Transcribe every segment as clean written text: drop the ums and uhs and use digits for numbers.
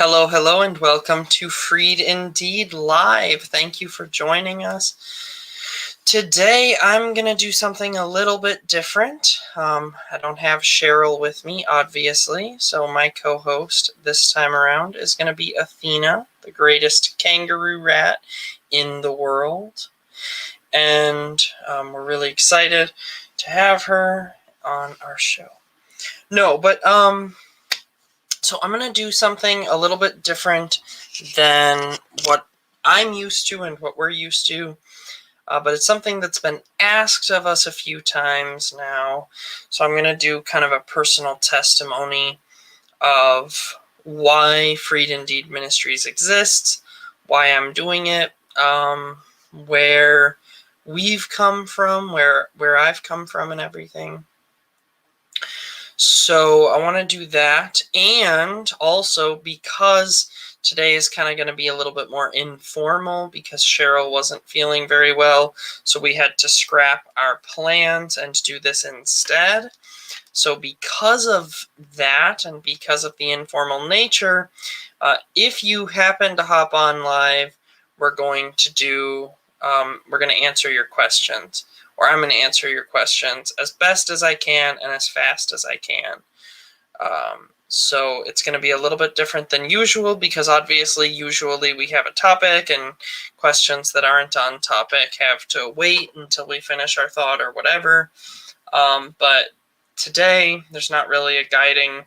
Hello, hello, and welcome to Freed Indeed Live. Thank you for joining us. Today, I'm going to do something a little bit different. I don't have Cheryl with me, obviously, so my co-host this time around is going to be Athena, the greatest kangaroo rat in the world. And we're really excited to have her on our show. So I'm going to do something a little bit different than what I'm used to and what we're used to. But it's something that's been asked of us a few times now. So I'm going to do kind of a personal testimony of why Freed Indeed Ministries exists, why I'm doing it, where we've come from, where I've come from and everything. So I want to do that, and also because today is kind of going to be a little bit more informal because Cheryl wasn't feeling very well, so we had to scrap our plans and do this instead. So because of that and because of the informal nature, if you happen to hop on live, we're going to answer your questions. Or I'm going to answer your questions as best as I can and as fast as I can. So it's going to be a little bit different than usual because obviously usually we have a topic and questions that aren't on topic have to wait until we finish our thought or whatever. But today there's not really a guiding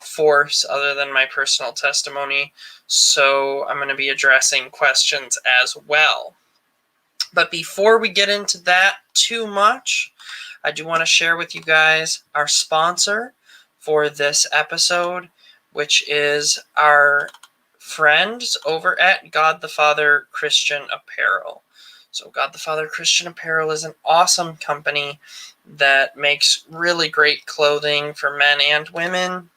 force other than my personal testimony. So I'm going to be addressing questions as well. But before we get into that too much, I do want to share with you guys our sponsor for this episode, which is our friends over at God the Father Christian Apparel. So God the Father Christian Apparel is an awesome company that makes really great clothing for men and women.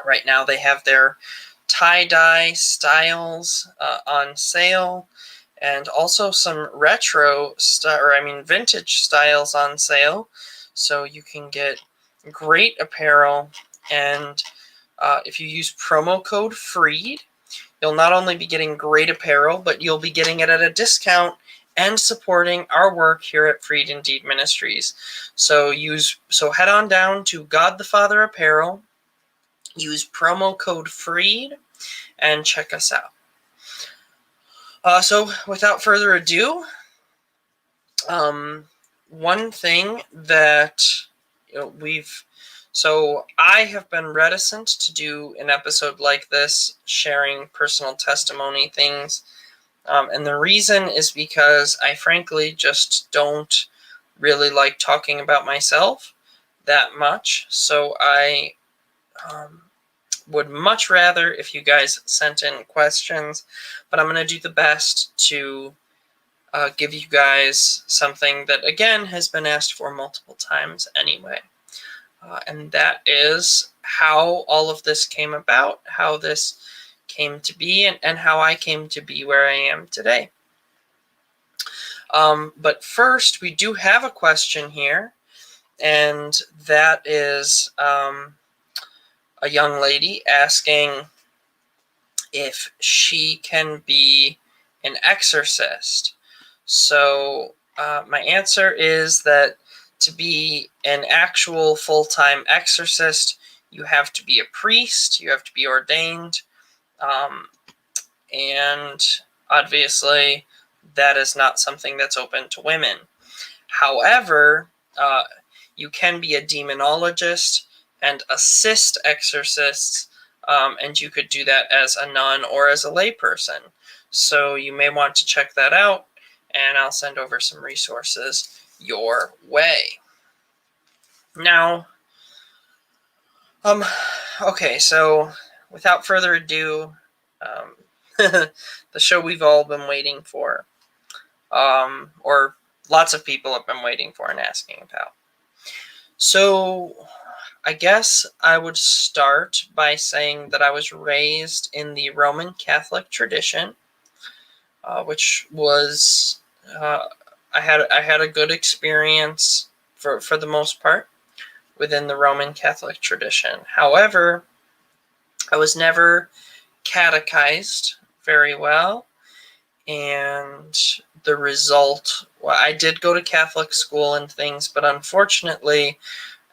Right now they have their tie-dye styles on sale. And also some vintage styles on sale. So you can get great apparel. And if you use promo code FREED, you'll not only be getting great apparel, but you'll be getting it at a discount and supporting our work here at Freed Indeed Ministries. So head on down to God the Father Apparel, use promo code FREED, and check us out. So without further ado, one thing that I have been reticent to do an episode like this, sharing personal testimony things, and the reason is because I frankly just don't really like talking about myself that much. So I would much rather if you guys sent in questions, but I'm going to do the best to give you guys something that, again, has been asked for multiple times anyway. And that is how all of this came about, how this came to be, and how I came to be where I am today. But first, we do have a question here, and that is a young lady asking if she can be an exorcist. So my answer is that to be an actual full-time exorcist, you have to be a priest, you have to be ordained, and obviously that is not something that's open to women. However, you can be a demonologist and assist exorcists, and you could do that as a nun or as a layperson. So you may want to check that out, and I'll send over some resources your way. Now, okay, so without further ado, the show we've all been waiting for, or lots of people have been waiting for and asking about. So I guess I would start by saying that I was raised in the Roman Catholic tradition, which was I had a good experience for the most part within the Roman Catholic tradition. However, I was never catechized very well, and the result, well, I did go to Catholic school and things, but unfortunately,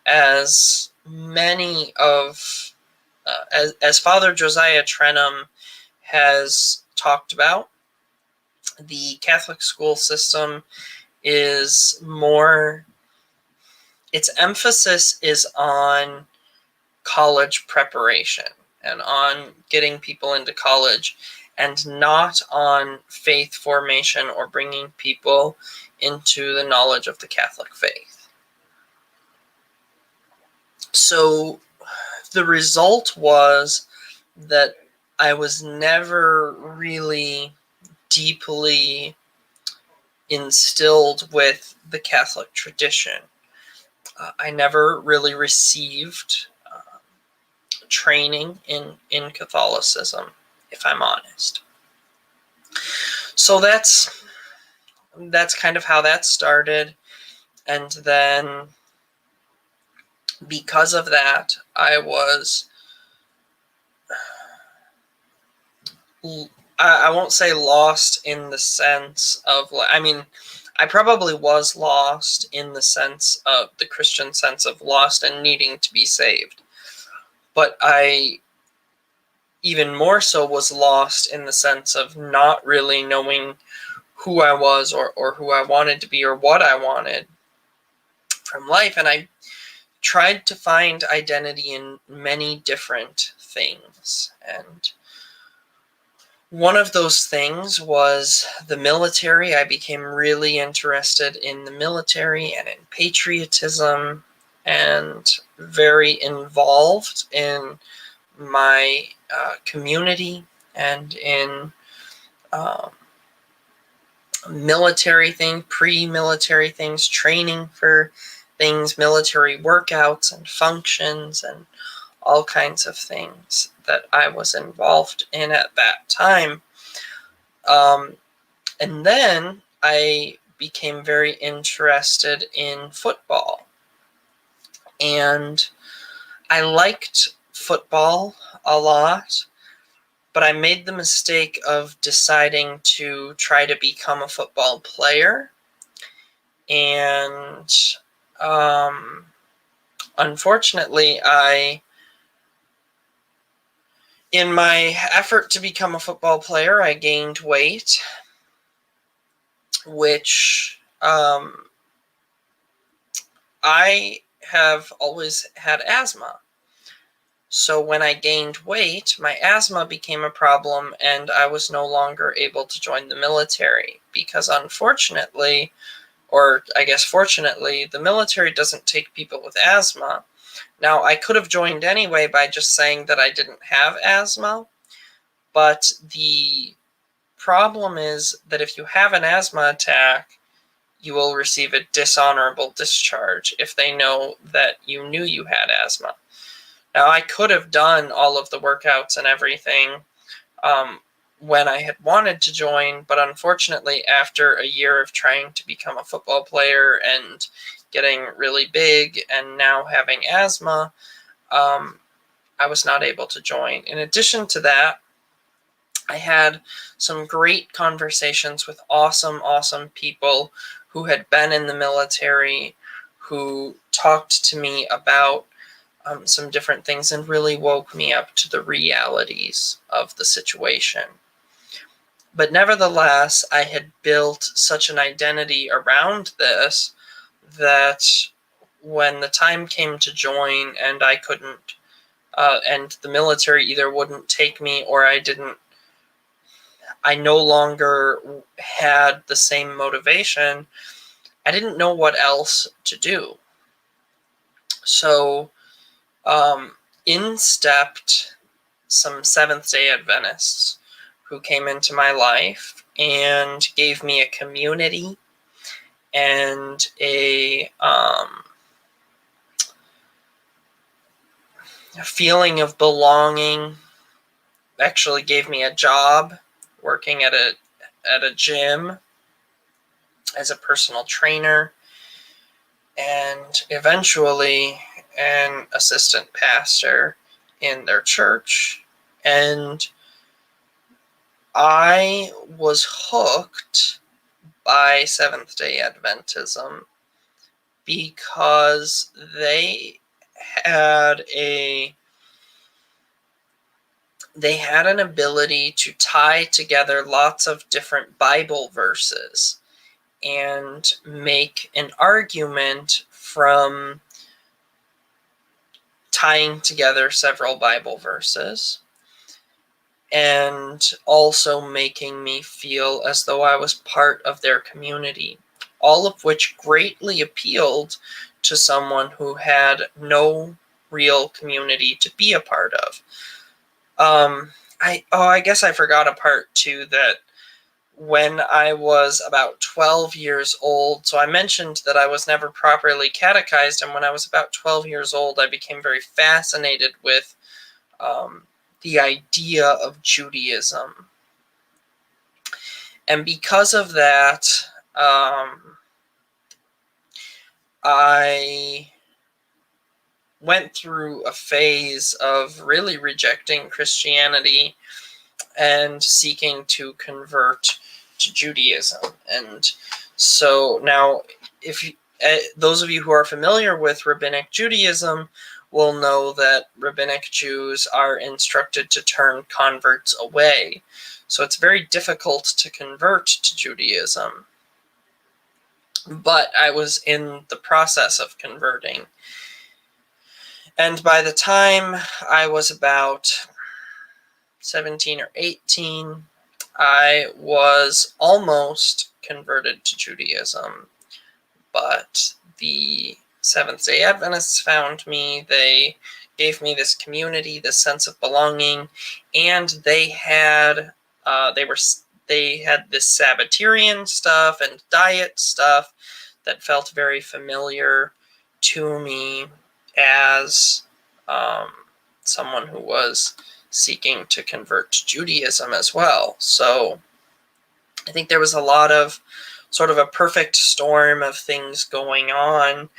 as many of as Father Josiah Trenum has talked about, the Catholic school system is more, its emphasis is on college preparation and on getting people into college, and not on faith formation or bringing people into the knowledge of the Catholic faith. So the result was that I was never really deeply instilled with the Catholic tradition. I never really received training in Catholicism, if I'm honest. So that's kind of how that started. And then because of that, I won't say lost in the sense of, I mean, I probably was lost in the sense of the Christian sense of lost and needing to be saved. But I even more so was lost in the sense of not really knowing who I was or who I wanted to be or what I wanted from life. And I tried to find identity in many different things. And one of those things was the military. I became really interested in the military and in patriotism, and very involved in my community and in military things, pre-military things, training for things, military workouts and functions, and all kinds of things that I was involved in at that time. And then I became very interested in football. And I liked football a lot, but I made the mistake of deciding to try to become a football player. And unfortunately, in my effort to become a football player, I gained weight, which I have always had asthma. So when I gained weight, my asthma became a problem, and I was no longer able to join the military because, unfortunately, or I guess fortunately, the military doesn't take people with asthma. Now, I could have joined anyway by just saying that I didn't have asthma, but the problem is that if you have an asthma attack, you will receive a dishonorable discharge if they know that you knew you had asthma. Now, I could have done all of the workouts and everything when I had wanted to join, but unfortunately, after a year of trying to become a football player and getting really big and now having asthma, I was not able to join. In addition to that, I had some great conversations with awesome people who had been in the military, who talked to me about some different things and really woke me up to the realities of the situation. But nevertheless, I had built such an identity around this that when the time came to join and I couldn't, and the military either wouldn't take me or I no longer had the same motivation, I didn't know what else to do. So in stepped some Seventh-day Adventists who came into my life and gave me a community and a feeling of belonging. Actually gave me a job working at a gym as a personal trainer, and eventually an assistant pastor in their church. And I was hooked by Seventh-day Adventism because they had an ability to tie together lots of different Bible verses and make an argument from tying together several Bible verses, and also making me feel as though I was part of their community, all of which greatly appealed to someone who had no real community to be a part of. I guess I forgot a part too, that when I was about 12 years old, so I mentioned that I was never properly catechized, and when I was about 12 years old, I became very fascinated with the idea of Judaism. And because of that, I went through a phase of really rejecting Christianity and seeking to convert to Judaism. And so now, if those of you who are familiar with Rabbinic Judaism will know that Rabbinic Jews are instructed to turn converts away. So it's very difficult to convert to Judaism. But I was in the process of converting. And by the time I was about 17 or 18, I was almost converted to Judaism. But the Seventh-day Adventists found me. They gave me this community, this sense of belonging, and they had this Sabbatarian stuff and diet stuff that felt very familiar to me as someone who was seeking to convert to Judaism as well. So I think there was a lot of sort of a perfect storm of things going on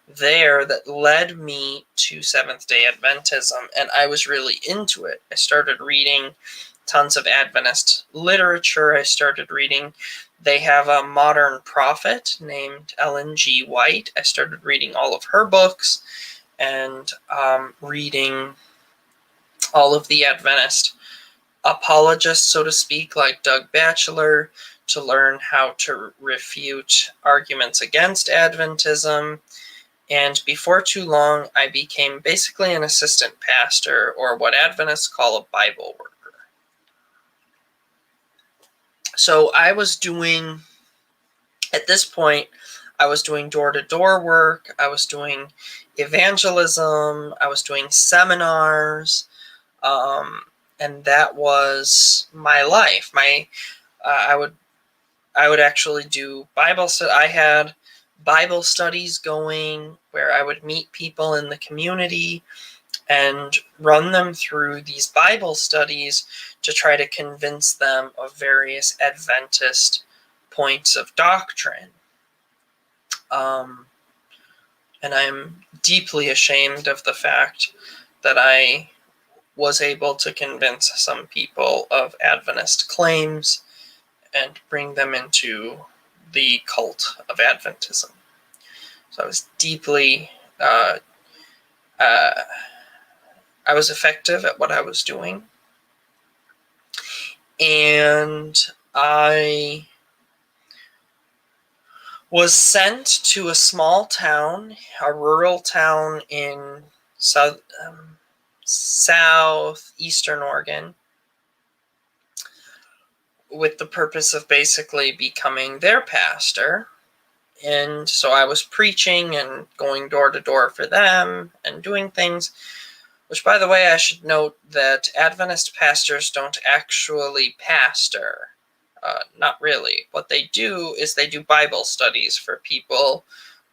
there that led me to Seventh-day Adventism, and I was really into it. I started reading tons of Adventist literature. I started reading, they have a modern prophet named Ellen G. White. I started reading all of her books and reading all of the Adventist apologists, so to speak, like Doug Batchelor, to learn how to refute arguments against Adventism. And before too long, I became basically an assistant pastor, or what Adventists call a Bible worker. So at this point, I was doing door-to-door work, I was doing evangelism, I was doing seminars, and that was my life. I would actually do Bible study. I had Bible studies going where I would meet people in the community and run them through these Bible studies to try to convince them of various Adventist points of doctrine. And I'm deeply ashamed of the fact that I was able to convince some people of Adventist claims and bring them into the cult of Adventism. So I was deeply, I was effective at what I was doing. And I was sent to a small town, a rural town in southeastern Oregon, with the purpose of basically becoming their pastor. And so I was preaching and going door to door for them and doing things, which, by the way, I should note that Adventist pastors don't actually pastor. Not really. What they do is they do Bible studies for people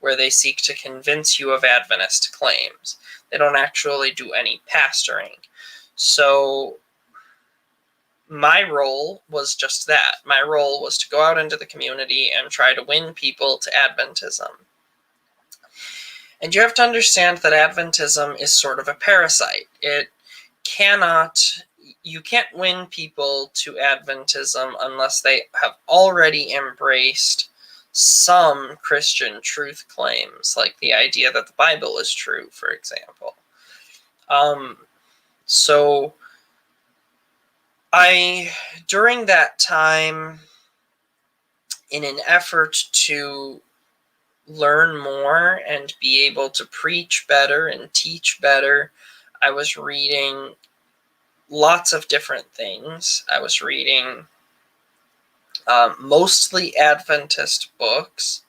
where they seek to convince you of Adventist claims. They don't actually do any pastoring. So my role was just that. My role was to go out into the community and try to win people to Adventism. And you have to understand that Adventism is sort of a parasite. It cannot you can't win people to Adventism unless they have already embraced some Christian truth claims, like the idea that the Bible is true, for example. So during that time, in an effort to learn more and be able to preach better and teach better, I was reading lots of different things. I was reading mostly Adventist books,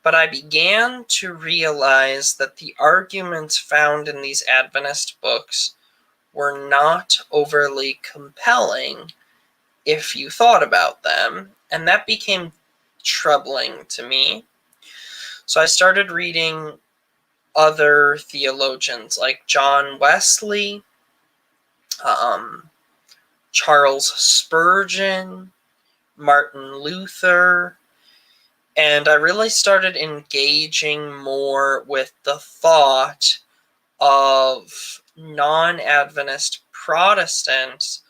but I began to realize that the arguments found in these Adventist books were not overly compelling if you thought about them, and that became troubling to me. So I started reading other theologians like John Wesley, Charles Spurgeon, Martin Luther, and I really started engaging more with the thought of non-Adventist Protestants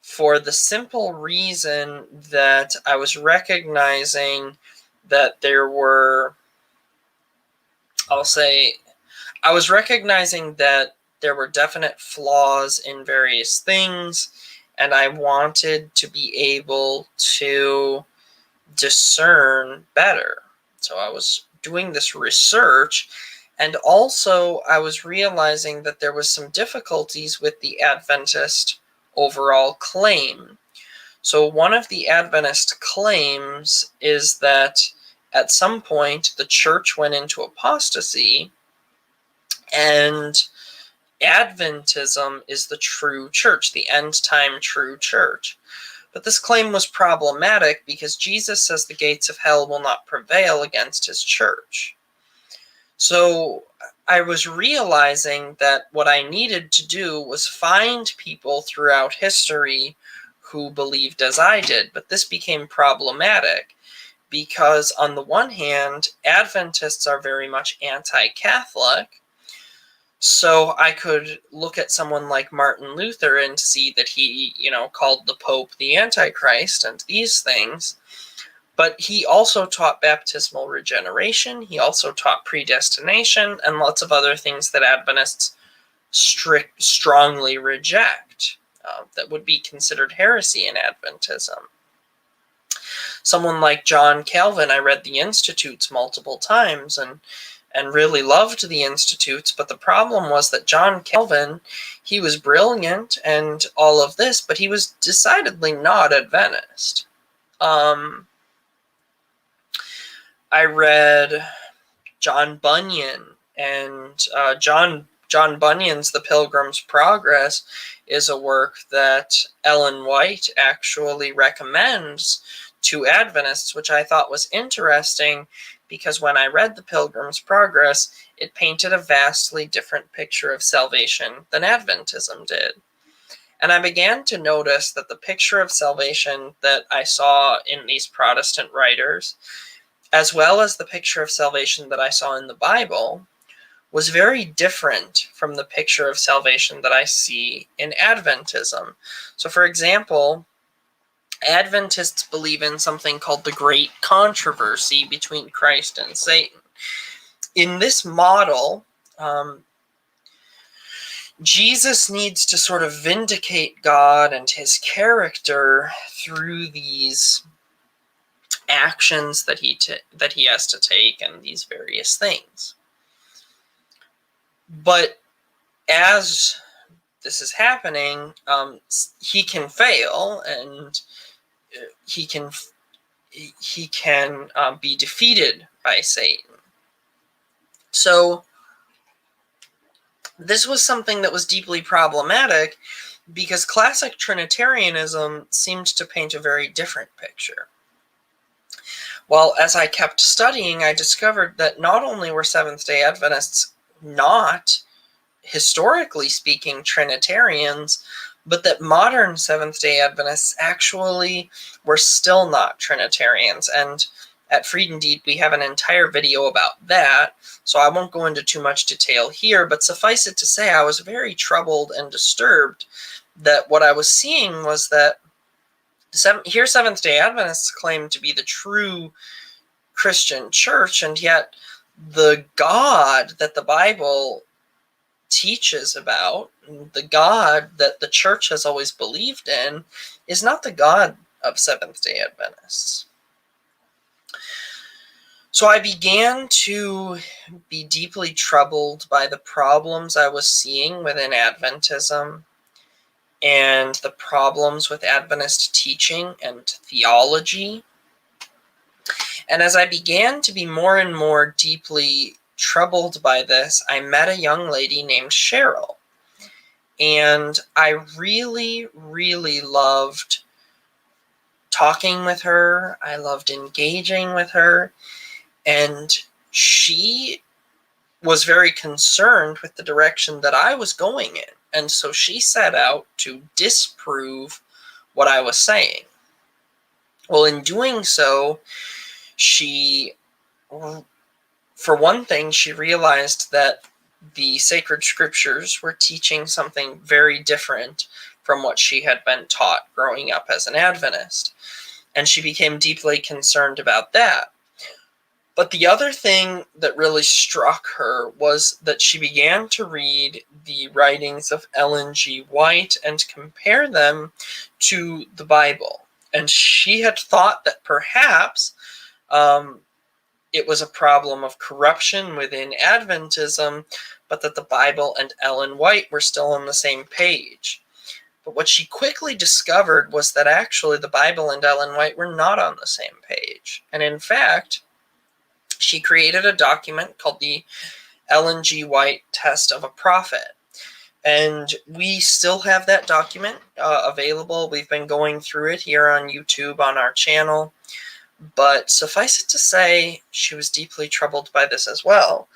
for the simple reason that I was recognizing that there were, I was recognizing that there were definite flaws in various things, and I wanted to be able to discern better. So I was doing this research, and also I was realizing that there was some difficulties with the Adventist overall claim. So one of the Adventist claims is that at some point the church went into apostasy, and Adventism is the true church, the end-time true church. But this claim was problematic because Jesus says the gates of hell will not prevail against his church. So I was realizing that what I needed to do was find people throughout history who believed as I did. But this became problematic because, on the one hand, Adventists are very much anti-Catholic. So I could look at someone like Martin Luther and see that he, called the Pope the Antichrist and these things. But he also taught baptismal regeneration. He also taught predestination and lots of other things that Adventists strongly reject, that would be considered heresy in Adventism. Someone like John Calvin, I read the Institutes multiple times and really loved the Institutes, but the problem was that John Calvin, he was brilliant and all of this, but he was decidedly not Adventist. I read John Bunyan, and John Bunyan's The Pilgrim's Progress is a work that Ellen White actually recommends to Adventists, which I thought was interesting because when I read The Pilgrim's Progress, it painted a vastly different picture of salvation than Adventism did. And I began to notice that the picture of salvation that I saw in these Protestant writers, as well as the picture of salvation that I saw in the Bible, was very different from the picture of salvation that I see in Adventism. So, for example, Adventists believe in something called the Great Controversy between Christ and Satan. In this model, Jesus needs to sort of vindicate God and his character through these actions that he has to take and these various things. But as this is happening, he can fail and he can be defeated by Satan. So this was something that was deeply problematic because classic Trinitarianism seemed to paint a very different picture. Well, as I kept studying, I discovered that not only were Seventh-day Adventists not, historically speaking, Trinitarians, but that modern Seventh-day Adventists actually were still not Trinitarians. And at Freed Indeed, we have an entire video about that, so I won't go into too much detail here, but suffice it to say, I was very troubled and disturbed that what I was seeing was that here Seventh-day Adventists claim to be the true Christian church, and yet the God that the Bible teaches about, the God that the church has always believed in, is not the God of Seventh-day Adventists. So I began to be deeply troubled by the problems I was seeing within Adventism and the problems with Adventist teaching and theology. And as I began to be more and more deeply troubled by this, I met a young lady named Cheryl. And I really, really loved talking with her. I loved engaging with her. And she was very concerned with the direction that I was going in. And so she set out to disprove what I was saying. Well, in doing so, she, for one thing, she realized that the sacred scriptures were teaching something very different from what she had been taught growing up as an Adventist. And she became deeply concerned about that. But the other thing that really struck her was that she began to read the writings of Ellen G. White and compare them to the Bible. And she had thought that perhaps it was a problem of corruption within Adventism, but that the Bible and Ellen White were still on the same page. But what she quickly discovered was that actually the Bible and Ellen White were not on the same page. And in fact, she created a document called the Ellen G. White Test of a Prophet. And we still have that document available. We've been going through it here on YouTube on our channel. But suffice it to say, she was deeply troubled by this as well.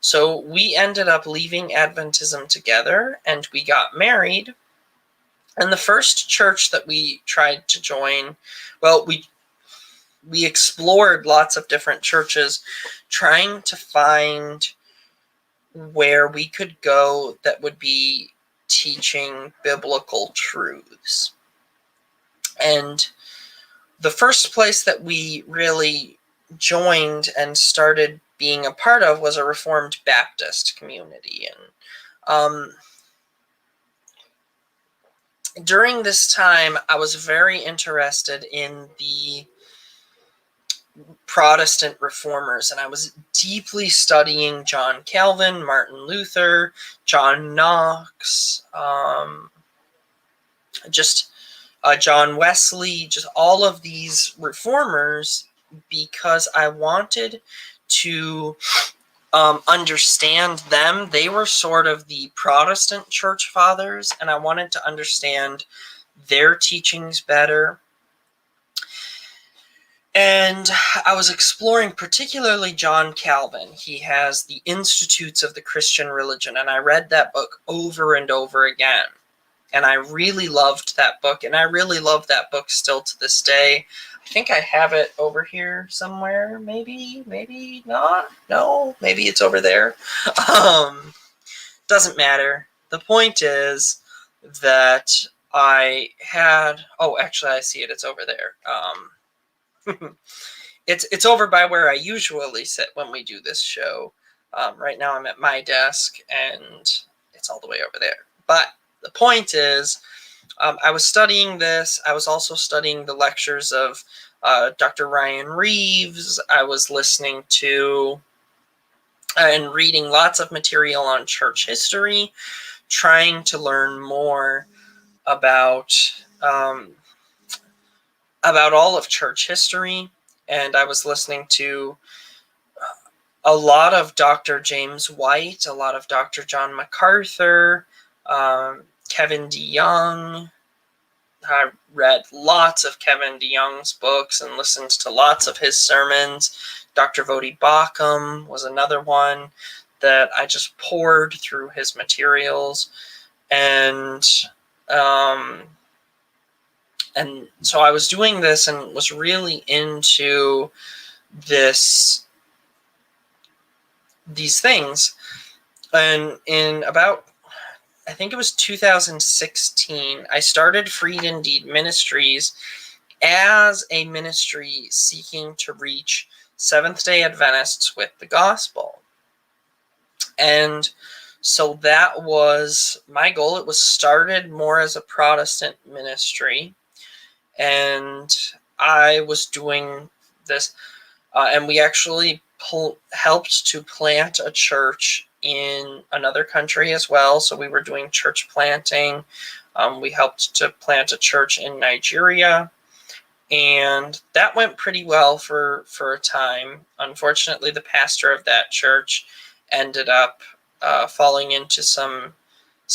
So we ended up leaving Adventism together, and we got married. And the first church that we tried to join, well, we explored lots of different churches, trying to find where we could go that would be teaching biblical truths. And the first place that we really joined and started being a part of was a Reformed Baptist community. And during this time, I was very interested in the Protestant reformers, and I was deeply studying John Calvin, Martin Luther, John Knox, John Wesley, just all of these reformers, because I wanted to understand them. They were sort of the Protestant church fathers, and I wanted to understand their teachings better. And I was exploring particularly John Calvin. He has the Institutes of the Christian Religion, and I read that book over and over again. And I really loved that book, and I really love that book still to this day. I think I have it over here somewhere, maybe not. No, maybe it's over there. Doesn't matter. The point is that I had, actually I see it, it's over there. It's over by where I usually sit when we do this show. Right now I'm at my desk, and it's all the way over there. But the point is, I was studying this. I was also studying the lectures of Dr. Ryan Reeves. I was listening to and reading lots of material on church history, trying to learn more about all of church history. And I was listening to a lot of Dr. James White, a lot of Dr. John MacArthur, Kevin DeYoung. I read lots of Kevin DeYoung's books and listened to lots of his sermons. Dr. Vodi Bakum was another one that I just poured through his materials. And so I was doing this and was really into these things. And in about I think it was 2016, I started Freed Indeed Ministries as a ministry seeking to reach Seventh-day Adventists with the gospel. And so that was my goal. It was started more as a Protestant ministry, and I was doing this, and we actually helped to plant a church in another country as well. So we were doing church planting. We helped to plant a church in Nigeria, and that went pretty well for a time. Unfortunately, the pastor of that church ended up falling into some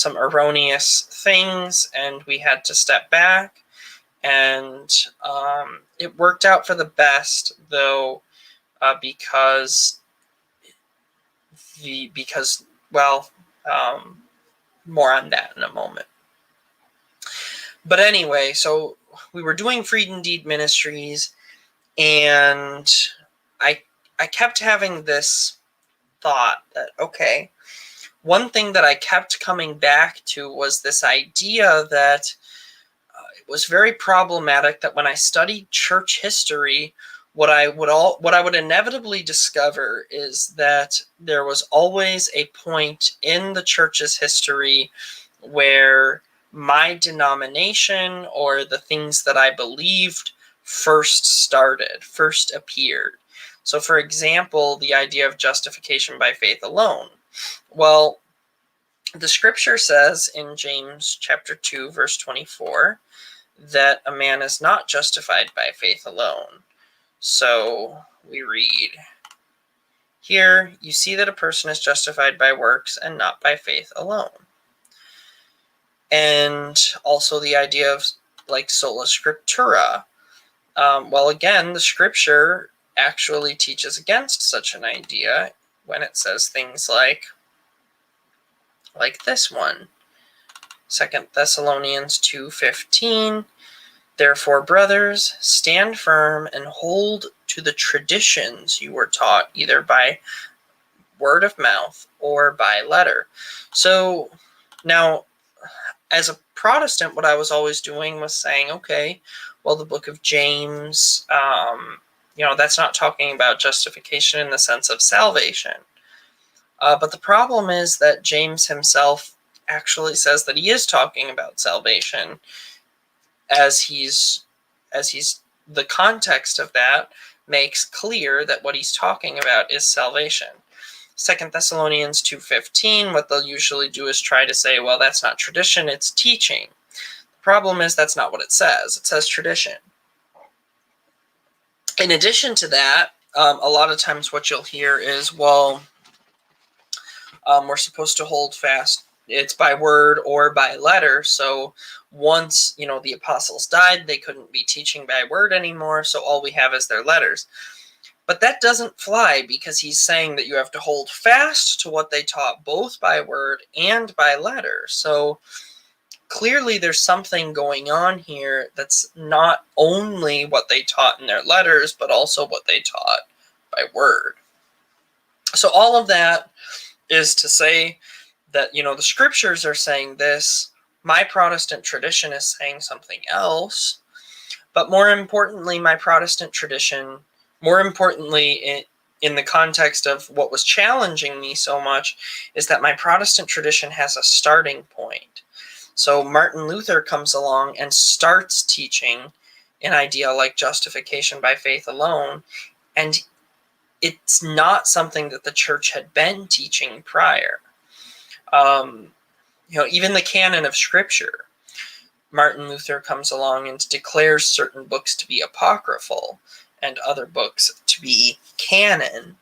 erroneous things, and we had to step back. And it worked out for the best, though, because more on that in a moment. But anyway, so we were doing Freed Indeed Ministries, and I kept having this thought that, okay, one thing that I kept coming back to was this idea that it was very problematic that when I studied church history, what I would inevitably discover is that there was always a point in the church's history where my denomination or the things that I believed first appeared. So, for example, the idea of justification by faith alone. Well, the scripture says in James chapter 2, verse 24, that a man is not justified by faith alone. So we read, here you see that a person is justified by works and not by faith alone. And also the idea of like sola scriptura. Well, again, the scripture actually teaches against such an idea when it says things like this one, 2 Thessalonians 2:15. Therefore, brothers, stand firm and hold to the traditions you were taught, either by word of mouth or by letter. So now, as a Protestant, what I was always doing was saying, okay, well, the book of James, that's not talking about justification in the sense of salvation. But the problem is that James himself actually says that he is talking about salvation, as he's the context of that makes clear that what he's talking about is salvation. 2 Thessalonians 2:15, what they'll usually do is try to say, well, that's not tradition, it's teaching. The problem is that's not what it says. It says tradition. In addition to that, a lot of times what you'll hear is, well, we're supposed to hold fast. It's by word or by letter. So once, the apostles died, they couldn't be teaching by word anymore. So all we have is their letters. But that doesn't fly, because he's saying that you have to hold fast to what they taught both by word and by letter. So clearly there's something going on here that's not only what they taught in their letters, but also what they taught by word. So all of that is to say that, the scriptures are saying this, my Protestant tradition is saying something else, but more importantly, my Protestant tradition, in the context of what was challenging me so much, is that my Protestant tradition has a starting point. So Martin Luther comes along and starts teaching an idea like justification by faith alone, and it's not something that the church had been teaching prior. Even the canon of Scripture, Martin Luther comes along and declares certain books to be apocryphal and other books to be canon.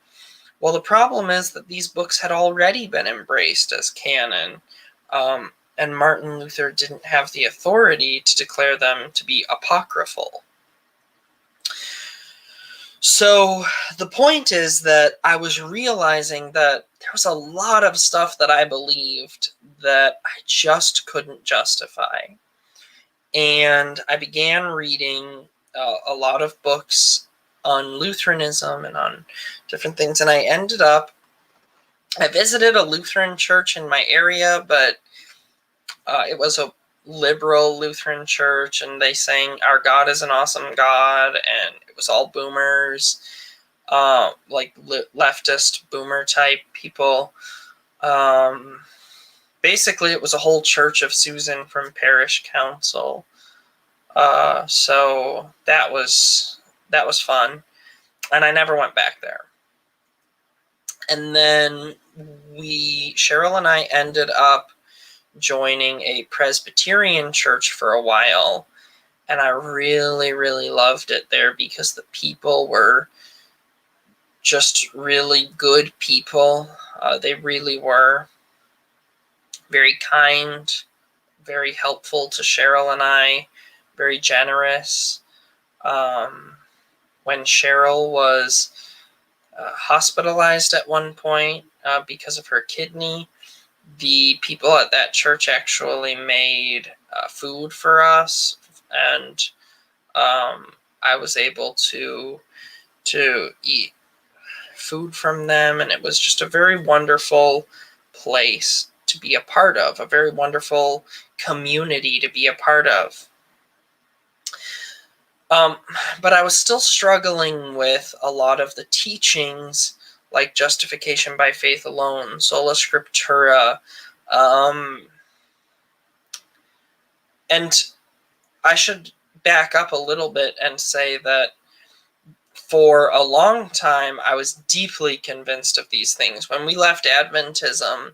Well, the problem is that these books had already been embraced as canon, and Martin Luther didn't have the authority to declare them to be apocryphal. So the point is that I was realizing that there was a lot of stuff that I believed that I just couldn't justify. And I began reading a lot of books on Lutheranism and on different things. And I visited a Lutheran church in my area, but It was a liberal Lutheran church, and they sang "Our God is an Awesome God," and it was all boomers, like leftist boomer type people. Basically, it was a whole Church of Susan from Parish Council. So that was fun, and I never went back there. And then Cheryl and I ended up joining a Presbyterian church for a while, and I really, really loved it there because the people were just really good people. They really were very kind, very helpful to Cheryl and I, very generous. When Cheryl was hospitalized at one point because of her kidney, the people at that church actually made food for us, and I was able to eat food from them, and it was just a very wonderful place to be a part of, a very wonderful community to be a part of. But I was still struggling with a lot of the teachings, like justification by faith alone, sola scriptura, and I should back up a little bit and say that for a long time, I was deeply convinced of these things. When we left Adventism,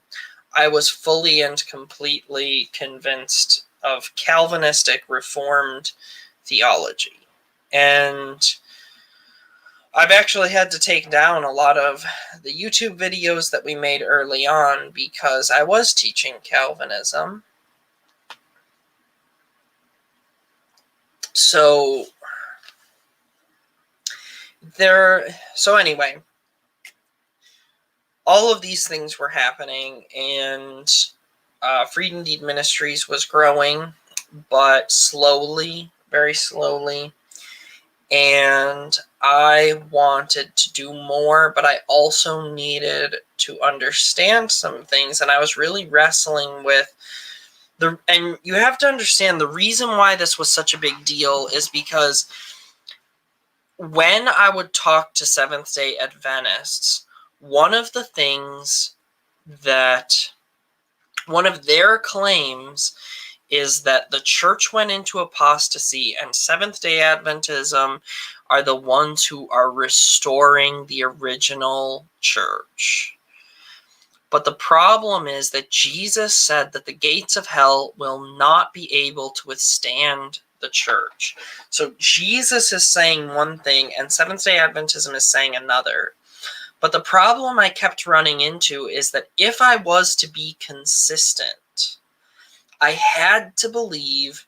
I was fully and completely convinced of Calvinistic Reformed theology. And I've actually had to take down a lot of the YouTube videos that we made early on because I was teaching Calvinism. So anyway, all of these things were happening, and Freed Indeed Ministries was growing, but slowly, very slowly. And I wanted to do more, but I also needed to understand some things, and I was really wrestling with and you have to understand the reason why this was such a big deal is because when I would talk to Seventh-day Adventists, one of their claims is that the church went into apostasy and Seventh-day Adventism are the ones who are restoring the original church. But the problem is that Jesus said that the gates of hell will not be able to withstand the church. So Jesus is saying one thing and Seventh-day Adventism is saying another. But the problem I kept running into is that if I was to be consistent, I had to believe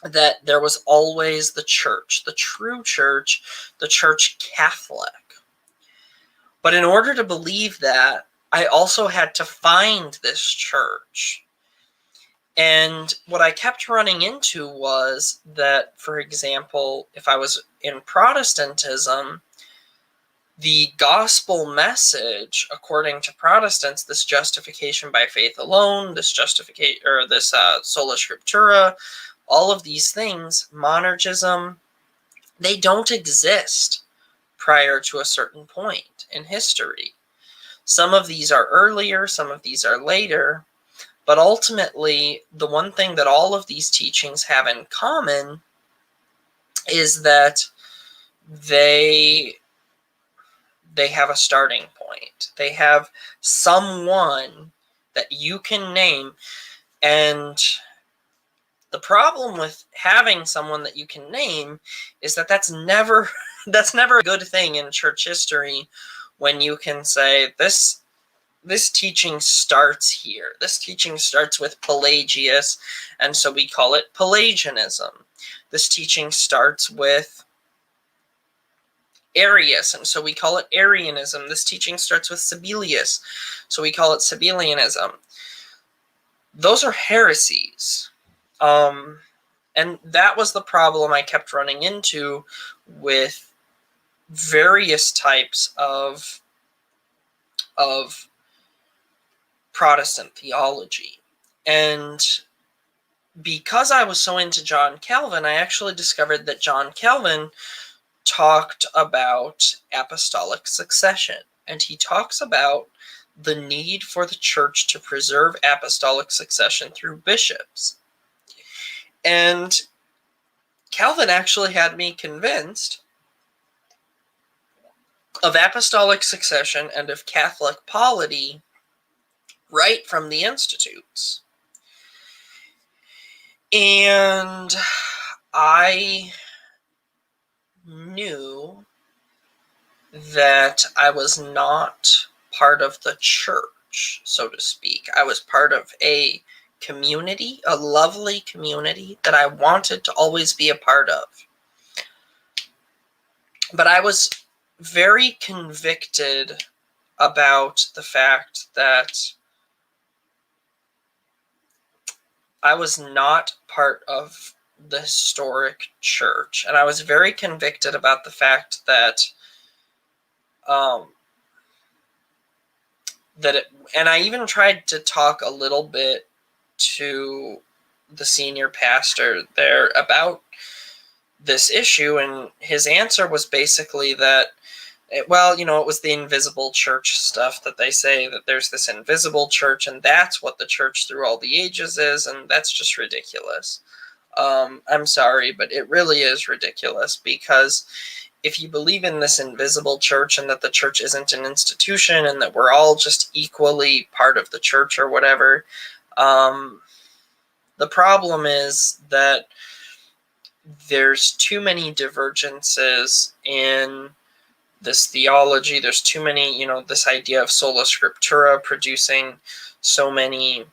that there was always the church, the true church, the church Catholic. But in order to believe that, I also had to find this church. And what I kept running into was that, for example, if I was in Protestantism, the gospel message, according to Protestants, this justification by faith alone, this sola scriptura, all of these things, monergism, they don't exist prior to a certain point in history. Some of these are earlier, some of these are later, but ultimately, the one thing that all of these teachings have in common is that they have a starting point. They have someone that you can name, and the problem with having someone that you can name is that that's never a good thing in church history when you can say this teaching starts here. This teaching starts with Pelagius, and so we call it Pelagianism. This teaching starts with Arius, and so we call it Arianism. This teaching starts with Sabellius, so we call it Sabellianism. Those are heresies. And that was the problem I kept running into with various types of Protestant theology. And because I was so into John Calvin, I actually discovered that John Calvin talked about apostolic succession. And he talks about the need for the church to preserve apostolic succession through bishops. And Calvin actually had me convinced of apostolic succession and of Catholic polity right from the Institutes. And I knew that I was not part of the church, so to speak. I was part of a community, a lovely community that I wanted to always be a part of. But I was very convicted about the fact that I was not part of the historic church. And I was very convicted about the fact that and I even tried to talk a little bit to the senior pastor there about this issue, and his answer was basically that, it was the invisible church stuff that they say, that there's this invisible church, and that's what the church through all the ages is, and that's just ridiculous. I'm sorry, but it really is ridiculous, because if you believe in this invisible church and that the church isn't an institution and that we're all just equally part of the church or whatever, the problem is that there's too many divergences in this theology. There's too many, this idea of sola scriptura producing so many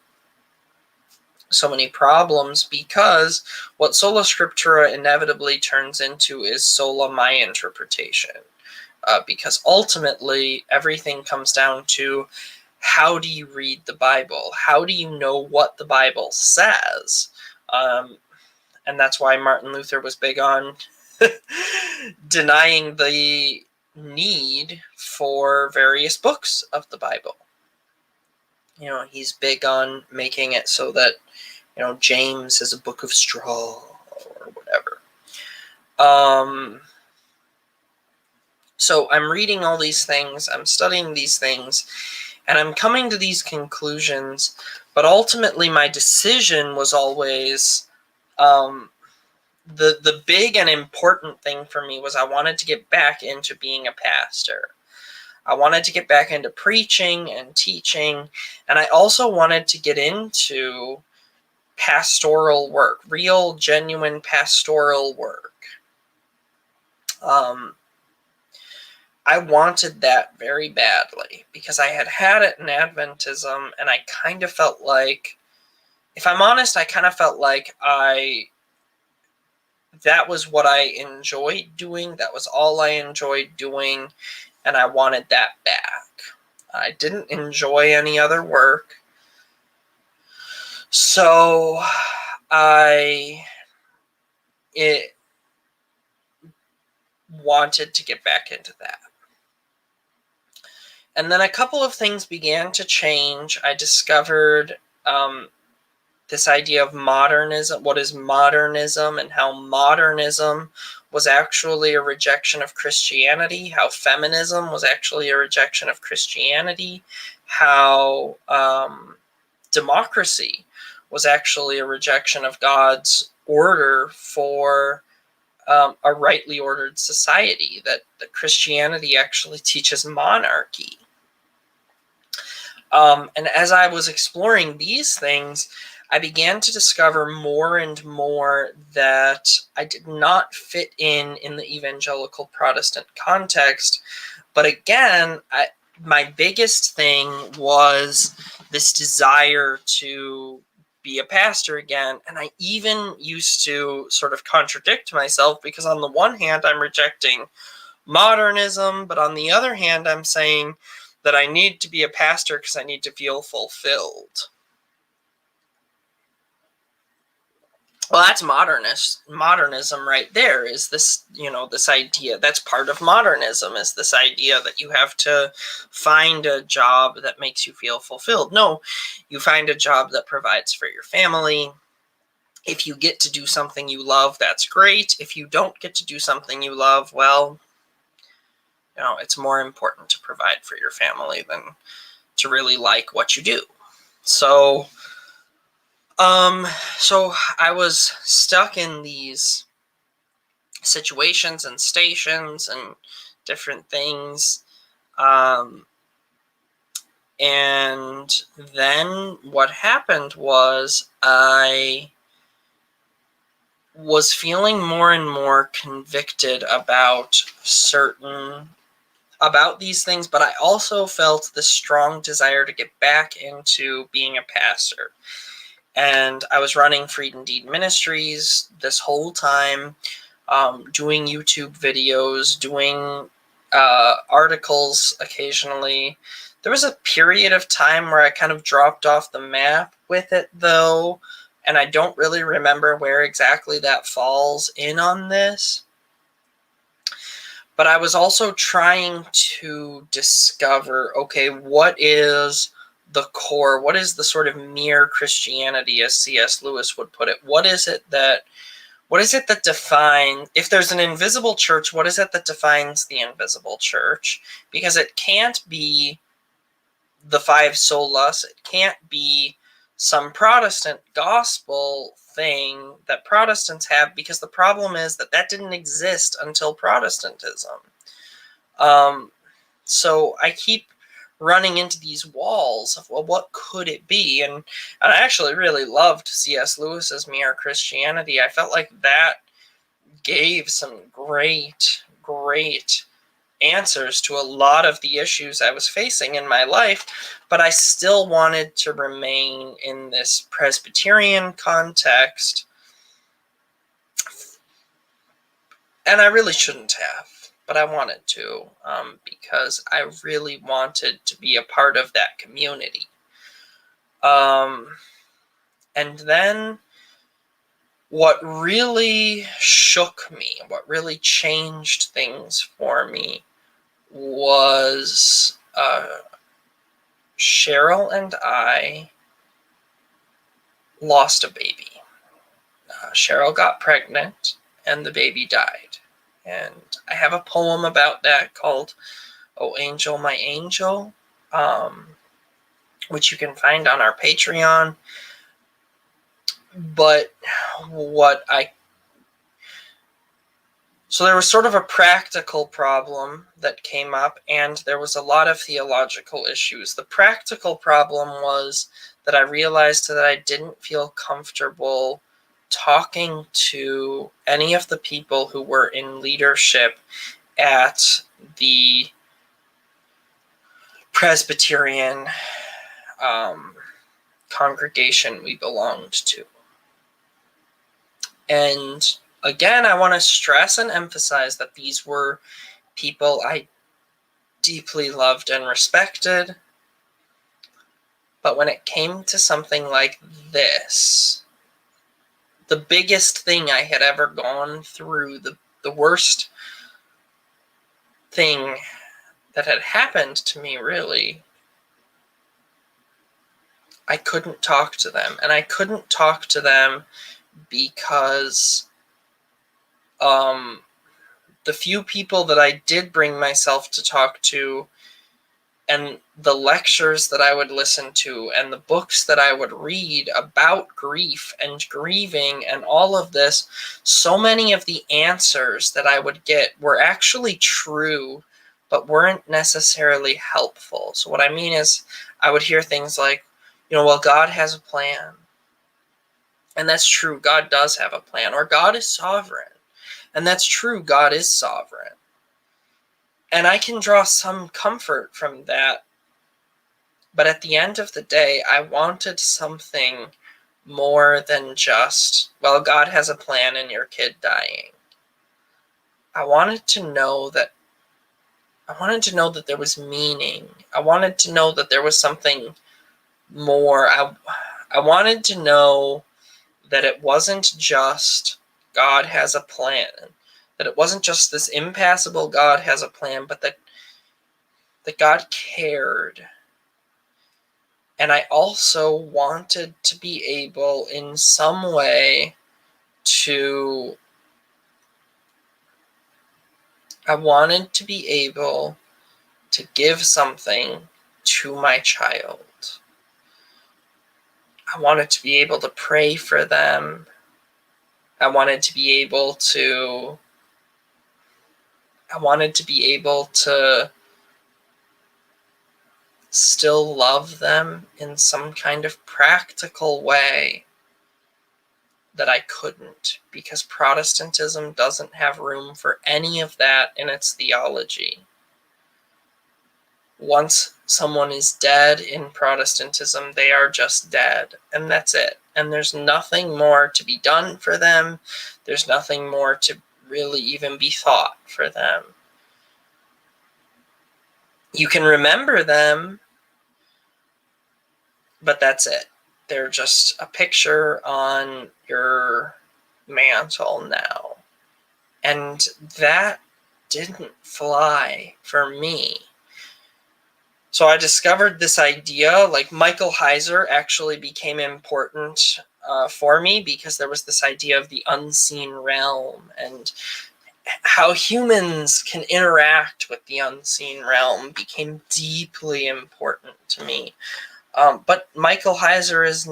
problems, because what sola scriptura inevitably turns into is sola my interpretation. Because ultimately, everything comes down to, how do you read the Bible? How do you know what the Bible says? And that's why Martin Luther was big on denying the need for various books of the Bible. He's big on making it so that, James is a book of straw or whatever. So I'm reading all these things, I'm studying these things, and I'm coming to these conclusions, but ultimately my decision was always, the big and important thing for me was I wanted to get back into being a pastor. I wanted to get back into preaching and teaching, and I also wanted to get into pastoral work, real, genuine pastoral work. I wanted that very badly, because I had it in Adventism, and I kind of felt like, if I'm honest, I kind of felt like that was what I enjoyed doing, that was all I enjoyed doing, and I wanted that back. I didn't enjoy any other work, so I wanted to get back into that. And then a couple of things began to change. I discovered this idea of modernism, what is modernism, and how modernism was actually a rejection of Christianity, how feminism was actually a rejection of Christianity, how democracy was actually a rejection of God's order for a rightly ordered society, that Christianity actually teaches monarchy. And as I was exploring these things, I began to discover more and more that I did not fit in the evangelical Protestant context. But again, my biggest thing was this desire to be a pastor again. And I even used to sort of contradict myself, because on the one hand, I'm rejecting modernism, but on the other hand, I'm saying that I need to be a pastor because I need to feel fulfilled. Well, that's modernism right there, is this, this idea. That's part of modernism, is this idea that you have to find a job that makes you feel fulfilled. No, you find a job that provides for your family. If you get to do something you love, that's great. If you don't get to do something you love, well, it's more important to provide for your family than to really like what you do. So I was stuck in these situations and stations and different things. And then what happened was I was feeling more and more convicted about these things, but I also felt this strong desire to get back into being a pastor. And I was running Freed Indeed Ministries this whole time, doing YouTube videos, doing articles occasionally. There was a period of time where I kind of dropped off the map with it, though, and I don't really remember where exactly that falls in on this. But I was also trying to discover, okay, what is the core? What is the sort of mere Christianity, as C.S. Lewis would put it? What is it that defines, if there's an invisible church, what is it that defines the invisible church? Because it can't be the five solas. It can't be some Protestant gospel thing that Protestants have, because the problem is that didn't exist until Protestantism. So I keep running into these walls of, well, what could it be? And I actually really loved C.S. Lewis's Mere Christianity. I felt like that gave some great answers to a lot of the issues I was facing in my life, but I still wanted to remain in this Presbyterian context, and I really shouldn't have, but I wanted to, because I really wanted to be a part of that community. And then what really shook me, what really changed things for me, was Cheryl and I lost a baby. Cheryl got pregnant and the baby died. And I have a poem about that called "Oh Angel, My Angel," which you can find on our Patreon. But so there was sort of a practical problem that came up, and there was a lot of theological issues. The practical problem was that I realized that I didn't feel comfortable talking to any of the people who were in leadership at the Presbyterian congregation we belonged to. And again, I want to stress and emphasize that these were people I deeply loved and respected. But when it came to something like this, the biggest thing I had ever gone through, the worst thing that had happened to me, really, I couldn't talk to them. And I couldn't talk to them because the few people that I did bring myself to talk to, and the lectures that I would listen to, and the books that I would read about grief and grieving and all of this, so many of the answers that I would get were actually true, but weren't necessarily helpful. So what I mean is, I would hear things like, well, God has a plan. And that's true, God does have a plan. Or God is sovereign. And that's true, God is sovereign. And I can draw some comfort from that. But at the end of the day, I wanted something more than just, well, God has a plan and your kid dying. I wanted to know that there was meaning. I wanted to know that there was something more. I wanted to know that it wasn't just God has a plan, that it wasn't just this impassible God has a plan, but that God cared. And I also wanted to be able in some way to give something to my child. I wanted to be able to pray for them. I wanted to be able to still love them in some kind of practical way that I couldn't, because Protestantism doesn't have room for any of that in its theology. Once someone is dead in Protestantism, they are just dead, and that's it. And there's nothing more to be done for them. There's nothing more to really even be thought for them. You can remember them, but that's it. They're just a picture on your mantle now. And that didn't fly for me. So I discovered this idea, like Michael Heiser actually became important for me, because there was this idea of the unseen realm and how humans can interact with the unseen realm became deeply important to me. But Michael Heiser is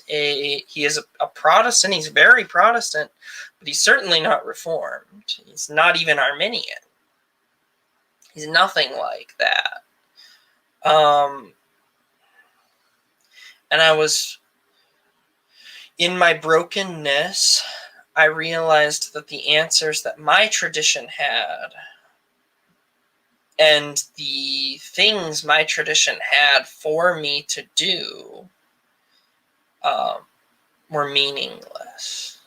he is a Protestant. He's very Protestant, but he's certainly not Reformed. He's not even Arminian. He's nothing like that. And I was, in my brokenness, I realized that the answers that my tradition had and the things my tradition had for me to do were meaningless.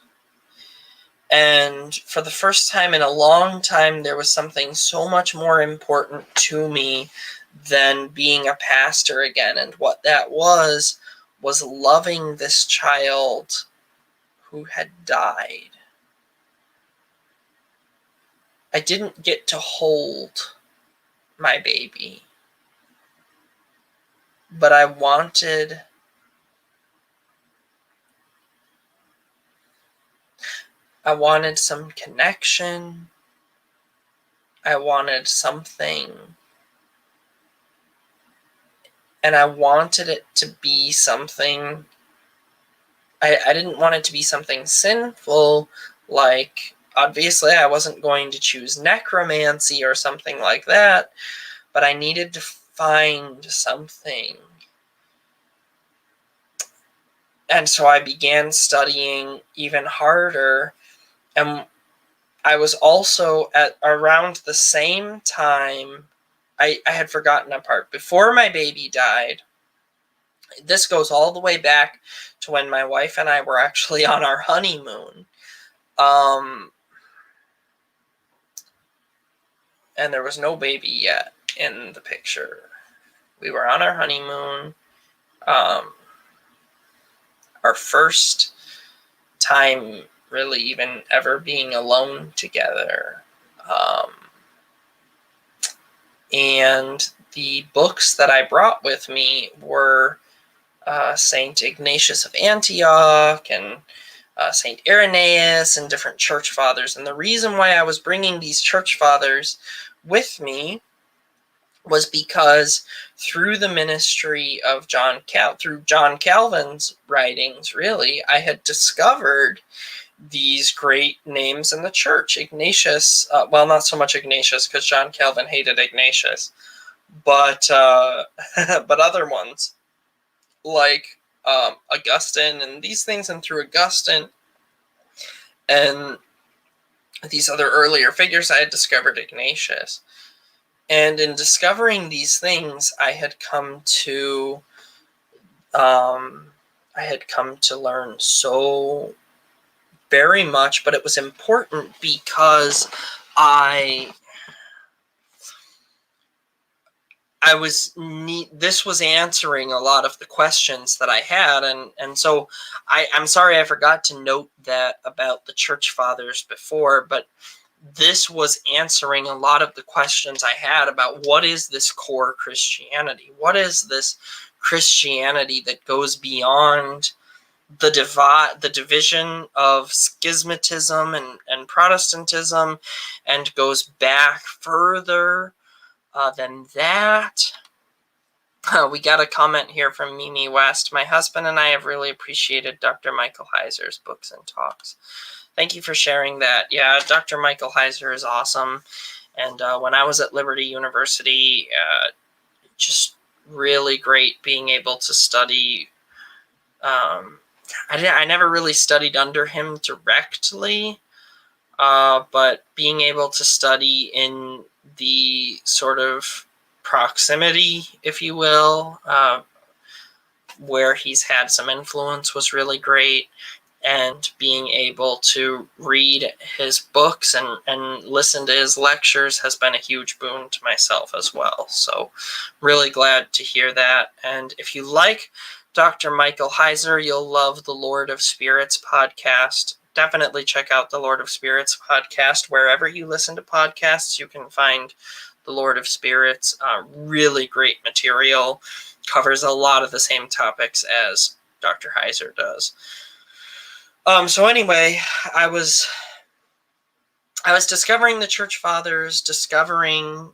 And for the first time in a long time, there was something so much more important to me than being a pastor again. And what that was loving this child who had died. I didn't get to hold my baby, but I wanted some connection. I wanted something. And I wanted it to be something. I didn't want it to be something sinful, like, obviously I wasn't going to choose necromancy or something like that, but I needed to find something. And so I began studying even harder. And I was also at around the same time, I had forgotten a part. Before my baby died, this goes all the way back to when my wife and I were actually on our honeymoon. And there was no baby yet in the picture. We were on our honeymoon. Our first time really even ever being alone together. And the books that I brought with me were St. Ignatius of Antioch and St. Irenaeus and different church fathers. And the reason why I was bringing these church fathers with me was because through the ministry of through John Calvin's writings, really, I had discovered these great names in the church. Ignatius, well, not so much Ignatius, because John Calvin hated Ignatius, but other ones, like Augustine and these things, and through Augustine and these other earlier figures, I had discovered Ignatius. And in discovering these things, I had come to learn so very much, but it was important because I this was answering a lot of the questions that I had, and so I'm sorry I forgot to note that about the church fathers before, but this was answering a lot of the questions I had about what is this core Christianity? What is this Christianity that goes beyond the division of schismatism and Protestantism, and goes back further than that? We got a comment here from Mimi West. My husband and I have really appreciated Dr. Michael Heiser's books and talks. Thank you for sharing that. Yeah, Dr. Michael Heiser is awesome. And when I was at Liberty University, just really great being able to study. I never really studied under him directly, but being able to study in the sort of proximity, if you will, where he's had some influence was really great. And being able to read his books and listen to his lectures has been a huge boon to myself as well. So really glad to hear that. And if you like Dr. Michael Heiser, you'll love the Lord of Spirits podcast. Definitely check out the Lord of Spirits podcast. Wherever you listen to podcasts, you can find the Lord of Spirits. Really great material. Covers a lot of the same topics as Dr. Heiser does. So anyway, I was discovering the church fathers, discovering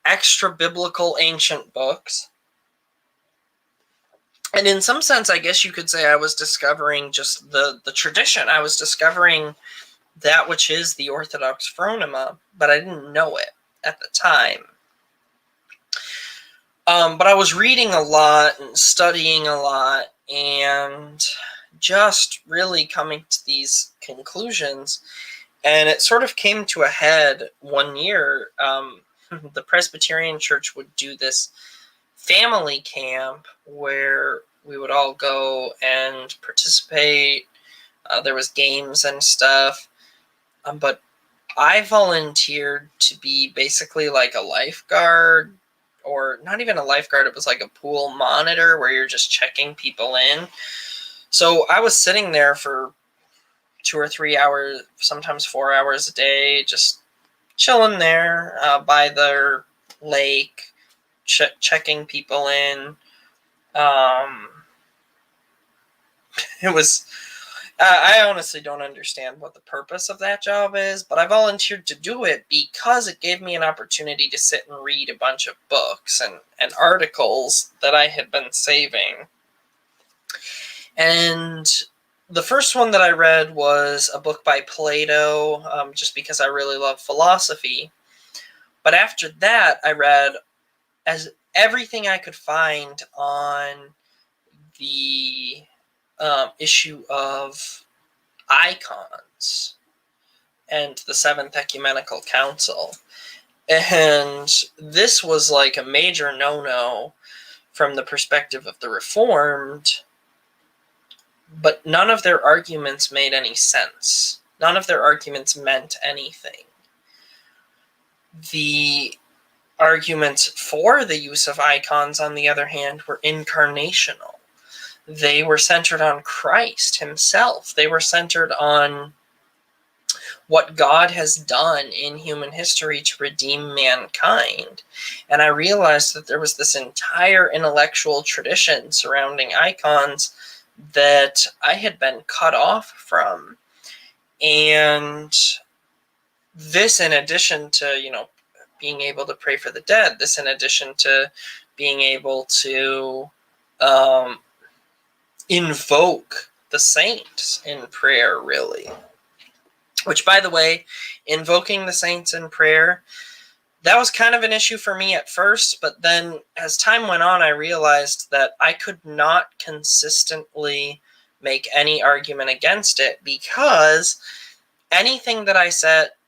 extra biblical ancient books. And in some sense, I guess you could say I was discovering just the tradition. I was discovering that which is the Orthodox phronema, but I didn't know it at the time. But I was reading a lot and studying a lot, and just really coming to these conclusions. And it sort of came to a head one year. The Presbyterian Church would do this family camp where we would all go and participate. There was games and stuff. But I volunteered to be basically like a lifeguard, or not even a lifeguard, it was like a pool monitor where you're just checking people in. So I was sitting there for 2 or 3 hours, sometimes 4 hours a day, just chilling there by the lake, checking people in. It was... I honestly don't understand what the purpose of that job is, but I volunteered to do it because it gave me an opportunity to sit and read a bunch of books and articles that I had been saving. And the first one that I read was a book by Plato, just because I really love philosophy. But after that, I read everything I could find on the issue of icons and the Seventh Ecumenical Council. And this was like a major no-no from the perspective of the Reformed, but none of their arguments made any sense. None of their arguments meant anything. The arguments for the use of icons, on the other hand, were incarnational. They were centered on Christ himself. They were centered on what God has done in human history to redeem mankind. And I realized that there was this entire intellectual tradition surrounding icons that I had been cut off from. And this, in addition to, being able to pray for the dead, this in addition to being able to invoke the saints in prayer, really. Which, by the way, invoking the saints in prayer, that was kind of an issue for me at first, but then as time went on, I realized that I could not consistently make any argument against it, because anything that I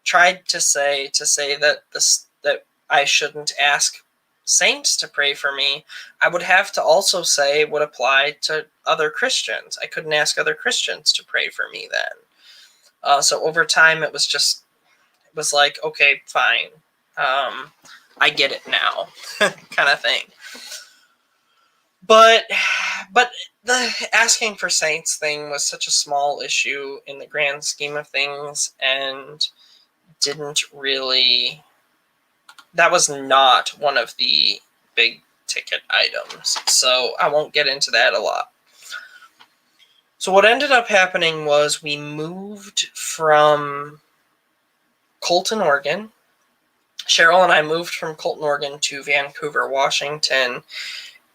tried to say that I shouldn't ask saints to pray for me, I would have to also say would apply to other Christians. I couldn't ask other Christians to pray for me then. So over time, it was like, okay, fine. I get it now, kind of thing. But the asking for saints thing was such a small issue in the grand scheme of things, and didn't really. That was not one of the big ticket items, so I won't get into that a lot. So what ended up happening was we moved from Colton, Oregon. Cheryl and I moved from Colton, Oregon to Vancouver, Washington.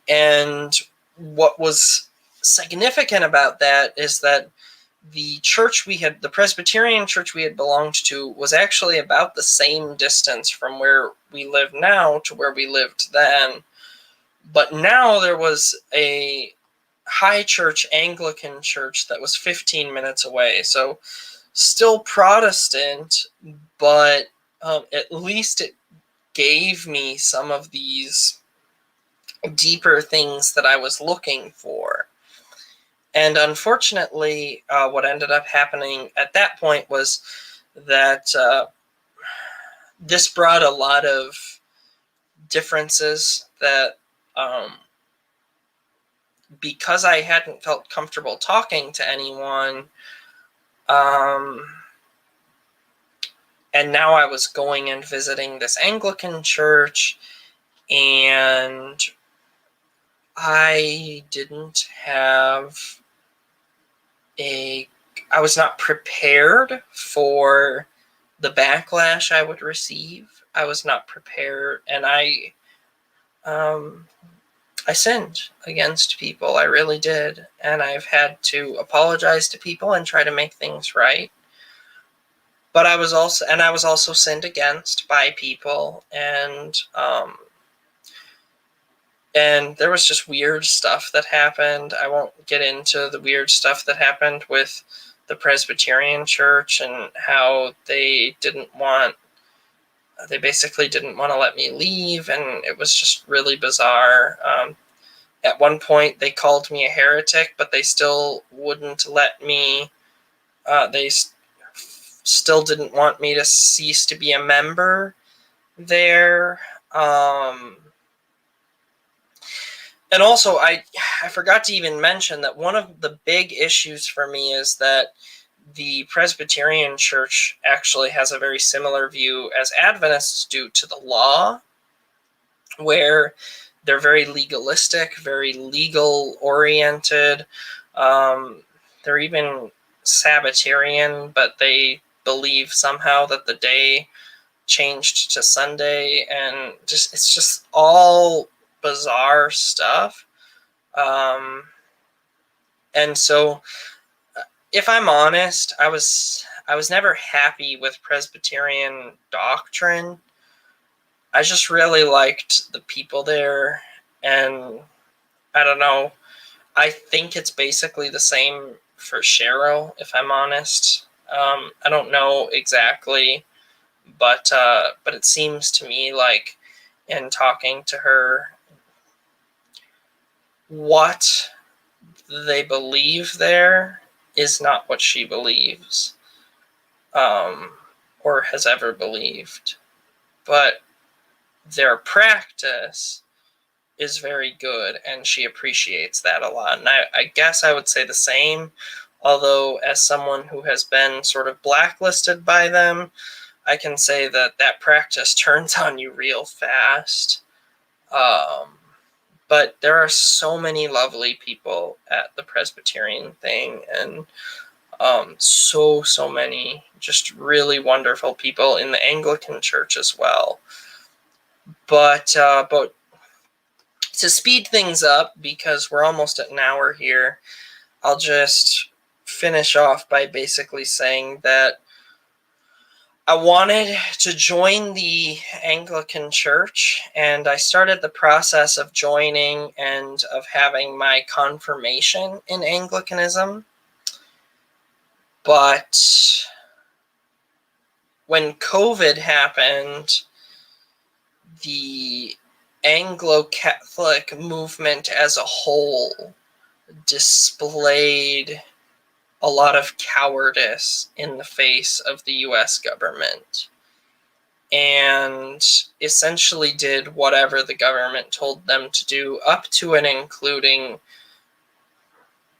And what was significant about that is that the Presbyterian church we had belonged to was actually about the same distance from where we live now to where we lived then. But now there was a high church Anglican church that was 15 minutes away. So still Protestant, but at least it gave me some of these deeper things that I was looking for. And unfortunately, what ended up happening at that point was that this brought a lot of differences that because I hadn't felt comfortable talking to anyone, and now I was going and visiting this Anglican church, and I didn't have I was not prepared for the backlash I would receive. I was not prepared, and I sinned against people. I really did, and I've had to apologize to people and try to make things right. But I was also sinned against by people, and there was just weird stuff that happened. I won't get into the weird stuff that happened with the Presbyterian church and how they basically didn't want to let me leave, and it was just really bizarre. At one point, they called me a heretic, but they still wouldn't let me. They still didn't want me to cease to be a member there. And also, I forgot to even mention that one of the big issues for me is that the Presbyterian church actually has a very similar view as Adventists do to the law, where they're very legalistic, very legal-oriented. They're even Sabbatarian, but they believe somehow that the day changed to Sunday, and it's just all bizarre stuff. And so, if I'm honest, I was never happy with Presbyterian doctrine. I just really liked the people there, and I don't know. I think it's basically the same for Cheryl, if I'm honest. I don't know exactly, but it seems to me like in talking to her, what they believe there is not what she believes, or has ever believed. But their practice is very good, and she appreciates that a lot. And I guess I would say the same, although as someone who has been sort of blacklisted by them, I can say that practice turns on you real fast. But there are so many lovely people at the Presbyterian thing, and so many just really wonderful people in the Anglican church as well. But to speed things up, because we're almost at an hour here, I'll just finish off by basically saying that I wanted to join the Anglican Church, and I started the process of joining and of having my confirmation in Anglicanism. But when COVID happened, the Anglo-Catholic movement as a whole displayed a lot of cowardice in the face of the U.S. government. and essentially did whatever the government told them to do, up to and including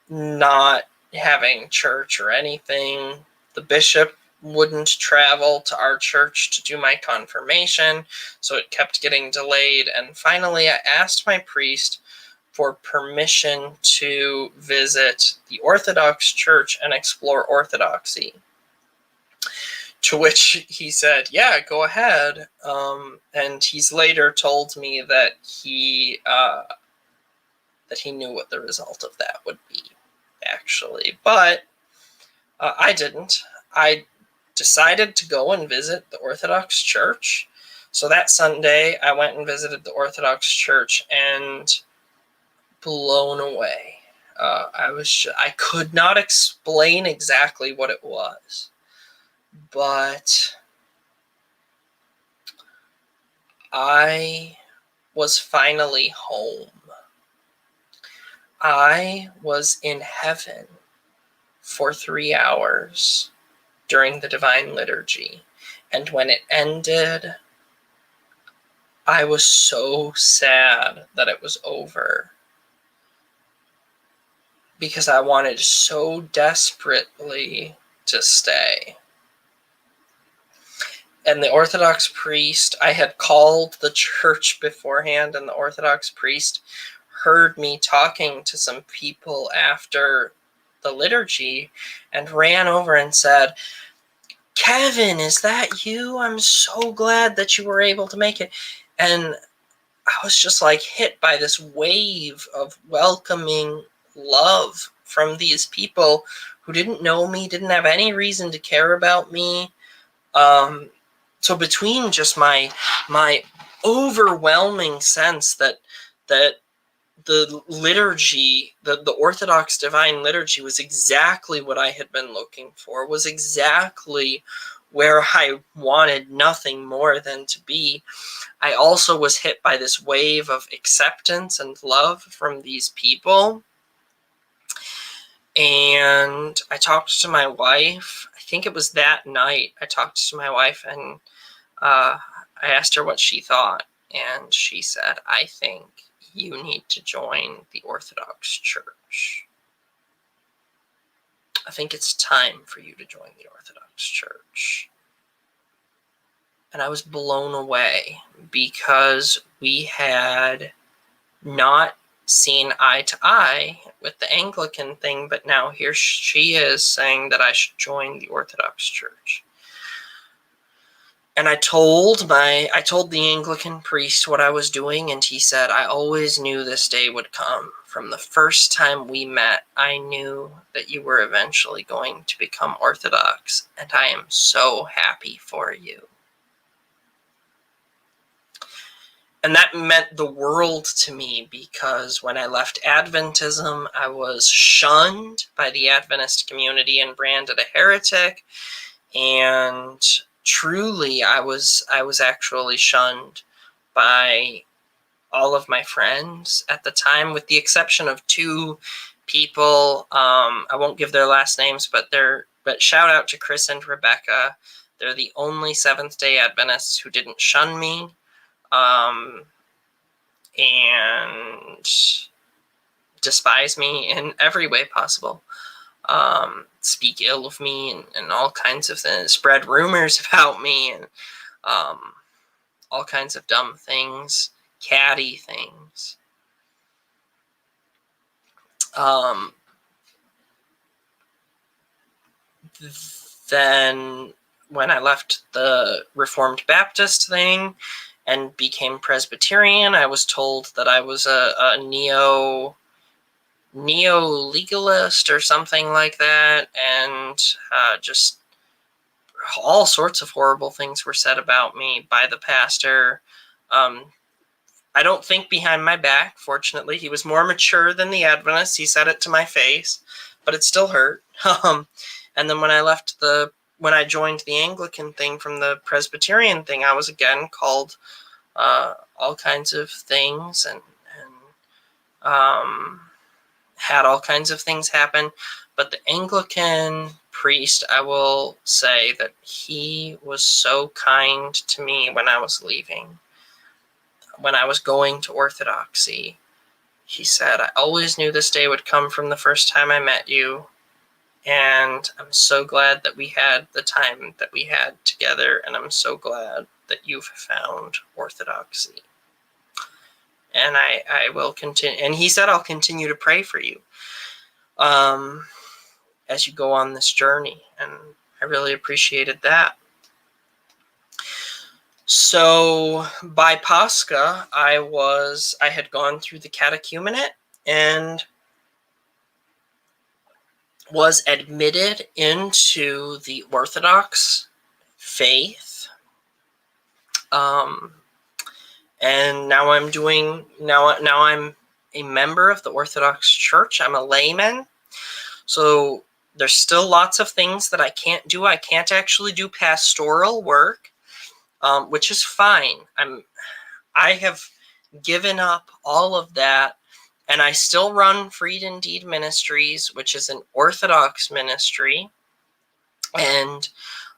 not having church or anything. The bishop wouldn't travel to our church to do my confirmation, so it kept getting delayed. And finally, I asked my priest for permission to visit the Orthodox Church and explore Orthodoxy. To which he said, yeah, go ahead. And he's later told me that he knew what the result of that would be, actually. But I didn't. I decided to go and visit the Orthodox Church. So that Sunday, I went and visited the Orthodox Church, and blown away. I could not explain exactly what it was, but I was finally home. I was in heaven for 3 hours during the Divine Liturgy. And when it ended, I was so sad that it was over, because I wanted so desperately to stay. And the Orthodox priest, I had called the church beforehand, and the Orthodox priest heard me talking to some people after the liturgy and ran over and said, Kevin, is that you? I'm so glad that you were able to make it. And I was just like hit by this wave of welcoming love from these people who didn't know me, didn't have any reason to care about me. So between just my overwhelming sense that the liturgy, the Orthodox Divine Liturgy, was exactly what I had been looking for, was exactly where I wanted nothing more than to be, I also was hit by this wave of acceptance and love from these people. And I talked to my wife. I think it was that night I talked to my wife, and I asked her what she thought. And she said, I think you need to join the Orthodox Church. I think it's time for you to join the Orthodox Church. And I was blown away, because we had not seen eye to eye with the Anglican thing, but now here she is saying that I should join the Orthodox Church. And I told the Anglican priest what I was doing, and he said, I always knew this day would come. From the first time we met, I knew that you were eventually going to become Orthodox, and I am so happy for you. And that meant the world to me, because when I left Adventism, I was shunned by the Adventist community and branded a heretic. And truly, I was actually shunned by all of my friends at the time, with the exception of 2 people. I won't give their last names, but shout out to Chris and Rebecca. They're the only Seventh-day Adventists who didn't shun me. And despise me in every way possible. Speak ill of me and all kinds of things, spread rumors about me, and all kinds of dumb things, catty things. Then when I left the Reformed Baptist thing and became Presbyterian, I was told that I was a neo-legalist or something like that, and just all sorts of horrible things were said about me by the pastor. I don't think behind my back. Fortunately, he was more mature than the Adventists. He said it to my face, but it still hurt. And then when I joined the Anglican thing from the Presbyterian thing, I was again called all kinds of things, and had all kinds of things happen. But the Anglican priest, I will say that he was so kind to me when I was leaving. When I was going to Orthodoxy, he said, I always knew this day would come from the first time I met you. And I'm so glad that we had the time that we had together. And I'm so glad that you've found Orthodoxy. And I will continue. And he said, I'll continue to pray for you as you go on this journey. And I really appreciated that. So by Pascha, I had gone through the catechumenate and was admitted into the Orthodox faith. And now I'm a member of the Orthodox Church. I'm a layman. So there's still lots of things that I can't do. I can't actually do pastoral work, which is fine. I have given up all of that, and I still run Freed Indeed Ministries, which is an Orthodox ministry. And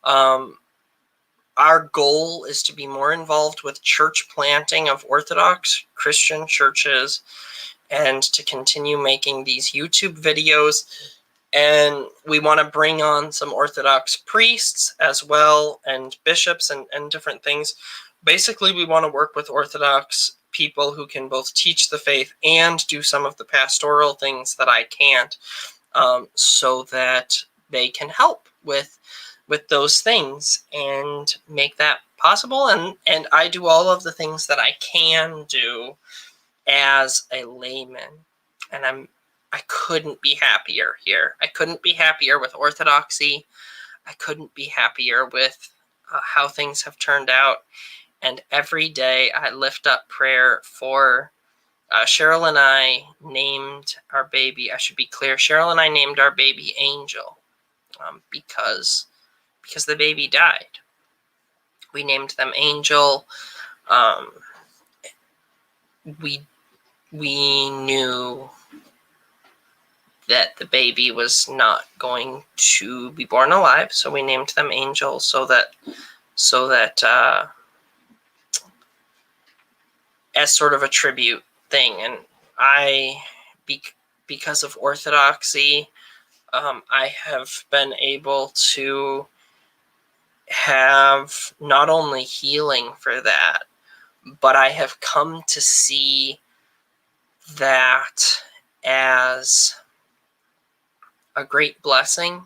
our goal is to be more involved with church planting of Orthodox Christian churches and to continue making these YouTube videos. And we want to bring on some Orthodox priests as well, and bishops and different things. Basically, we want to work with Orthodox people who can both teach the faith and do some of the pastoral things that I can't, so that they can help with those things and make that possible. And I do all of the things that I can do as a layman. And I couldn't be happier here. I couldn't be happier with Orthodoxy. I couldn't be happier with how things have turned out. And every day I lift up prayer for Cheryl and I named our baby. I should be clear. Cheryl and I named our baby Angel because the baby died. We named them Angel. We knew that the baby was not going to be born alive, so we named them Angel so that as sort of a tribute thing. And because of Orthodoxy, I have been able to have not only healing for that, but I have come to see that as a great blessing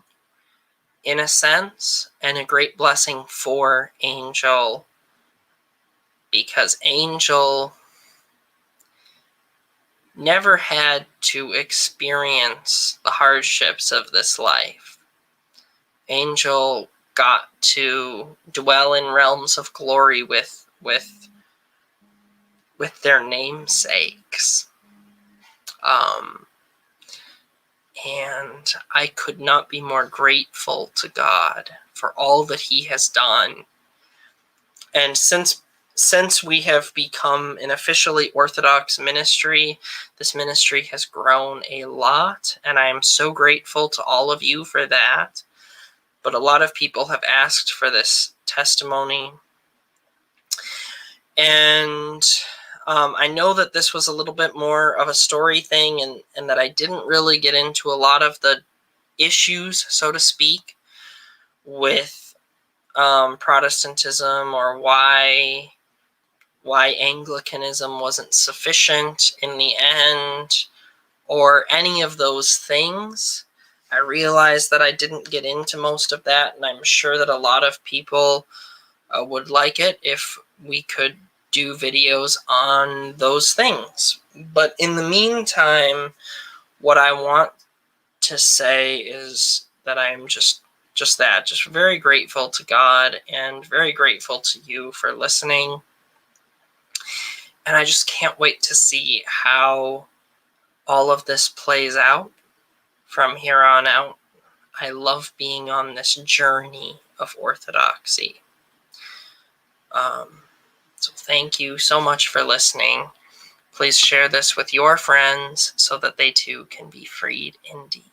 in a sense, and a great blessing for Angel, because Angel never had to experience the hardships of this life. Angel got to dwell in realms of glory with their namesakes. And I could not be more grateful to God for all that He has done. And since we have become an officially Orthodox ministry, this ministry has grown a lot, and I am so grateful to all of you for that. But a lot of people have asked for this testimony. And I know that this was a little bit more of a story thing, and that I didn't really get into a lot of the issues, so to speak, with Protestantism, or why Anglicanism wasn't sufficient in the end, or any of those things. I realized that I didn't get into most of that, and I'm sure that a lot of people would like it if we could do videos on those things. But in the meantime, what I want to say is that I'm just very grateful to God, and very grateful to you for listening. And I just can't wait to see how all of this plays out from here on out. I love being on this journey of Orthodoxy. So thank you so much for listening. Please share this with your friends so that they too can be freed indeed.